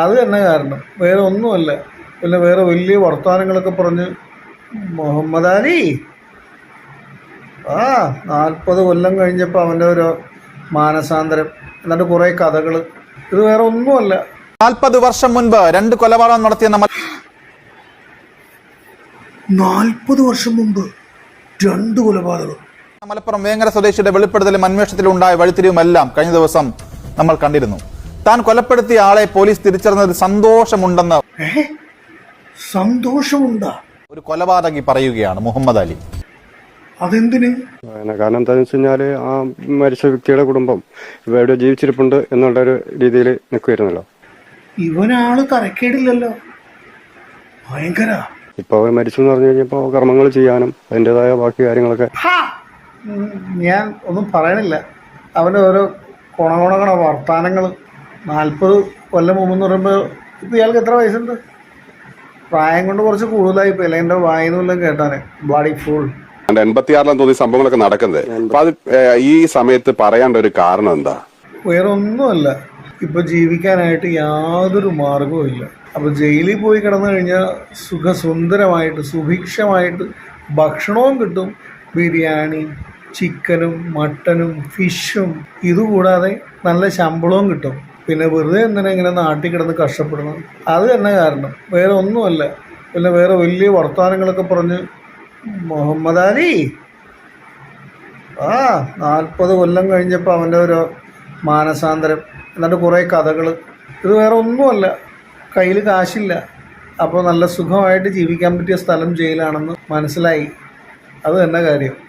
അത് തന്നെ കാരണം, വേറെ ഒന്നുമല്ല. പിന്നെ വേറെ വലിയ വർത്തമാനങ്ങളൊക്കെ പറഞ്ഞ് മുഹമ്മദ് അലി 40 കൊല്ലം കഴിഞ്ഞപ്പോൾ അവൻ്റെ ഒരു മാനസാന്തരം, എന്നിട്ട് കുറേ കഥകൾ. ഇത് വേറെ ഒന്നുമല്ല. 40 വർഷം മുൻപ് 2 കൊലപാതകം നടത്തിയ 40 വർഷം മുമ്പ് 2 കൊലപാതകം. മലപ്പുറം വേങ്ങര സ്വദേശിയുടെ വെളിപ്പെടുത്തലും അന്വേഷണത്തിലും ഉണ്ടായ വഴിത്തിരിവുമെല്ലാം കഴിഞ്ഞ ദിവസം നമ്മൾ കണ്ടിരുന്നു. താൻ കൊലപ്പെടുത്തിയ ആളെ പോലീസ് തിരിച്ചറിഞ്ഞതിൽ സന്തോഷമുണ്ടെന്ന് സന്തോഷമുണ്ടാ ഒരു കൊലപാതകി പറയുകയാണ് മുഹമ്മദ് അലി. അതെന്തിന്? കാരണം എന്താണെന്ന് വെച്ച് കഴിഞ്ഞാല് ആ മരിച്ച വ്യക്തിയുടെ കുടുംബം ഇവിടെ ജീവിച്ചിരിപ്പുണ്ട് എന്നുള്ള ഒരു രീതിയിൽ നിൽക്കുമായിരുന്നല്ലോ. ഇവനാള് തരക്കേടില്ലല്ലോ, ഭയങ്കര. ഇപ്പൊ അവൻ മരിച്ചു എന്ന് പറഞ്ഞു കഴിഞ്ഞപ്പോ കർമ്മങ്ങൾ ചെയ്യാനും അതിൻ്റെതായ ബാക്കി കാര്യങ്ങളൊക്കെ ഞാൻ ഒന്നും പറയണില്ല. അവൻ്റെ ഓരോ കൊണകൊണകണ വർത്താനങ്ങൾ. 40 കൊല്ലം മുമ്പെന്ന് പറയുമ്പോൾ ഇപ്പം ഇയാൾക്ക് എത്ര വയസ്സുണ്ട്? പ്രായം കൊണ്ട് കുറച്ച് കൂടുതലായിപ്പോൾ. അല്ലെ എൻ്റെ വായനയെല്ലാം കേട്ടാനെ ബ്ലഡി ഫുൾ. 86 തോന്നിയ സംഭവങ്ങളൊക്കെ നടക്കുന്നത്. അപ്പൊ അത് ഈ സമയത്ത് പറയേണ്ട ഒരു കാരണം എന്താ? വേറെ ഒന്നുമല്ല, ഇപ്പൊ ജീവിക്കാനായിട്ട് യാതൊരു മാർഗവും ഇല്ല. അപ്പൊ ജയിലിൽ പോയി കിടന്നു കഴിഞ്ഞാൽ സുഖസുന്ദരമായിട്ട് സുഭിക്ഷമായിട്ട് ഭക്ഷണവും കിട്ടും. ബിരിയാണി, ചിക്കനും മട്ടനും ഫിഷും. ഇതുകൂടാതെ നല്ല ശമ്പളവും കിട്ടും. പിന്നെ വെറുതെ എന്തിനാ ഇങ്ങനെ നാട്ടിൽ കിടന്ന് കഷ്ടപ്പെടണം? അത് തന്നെ കാരണം, വേറെ ഒന്നുമല്ല. പിന്നെ വേറെ വലിയ വർത്തമാനങ്ങളൊക്കെ പറഞ്ഞ് മുഹമ്മദ് അലി 40 കൊല്ലം കഴിഞ്ഞപ്പോൾ അവൻ്റെ ഒരു മാനസാന്തരം, എന്നിട്ട് കുറേ കഥകൾ. ഇത് വേറെ ഒന്നുമല്ല, കയ്യിൽ കാശില്ല. അപ്പോൾ നല്ല സുഖമായിട്ട് ജീവിക്കാൻ പറ്റിയ സ്ഥലം ജയിലാണെന്ന് മനസ്സിലായി. അത് തന്നെ കാര്യം.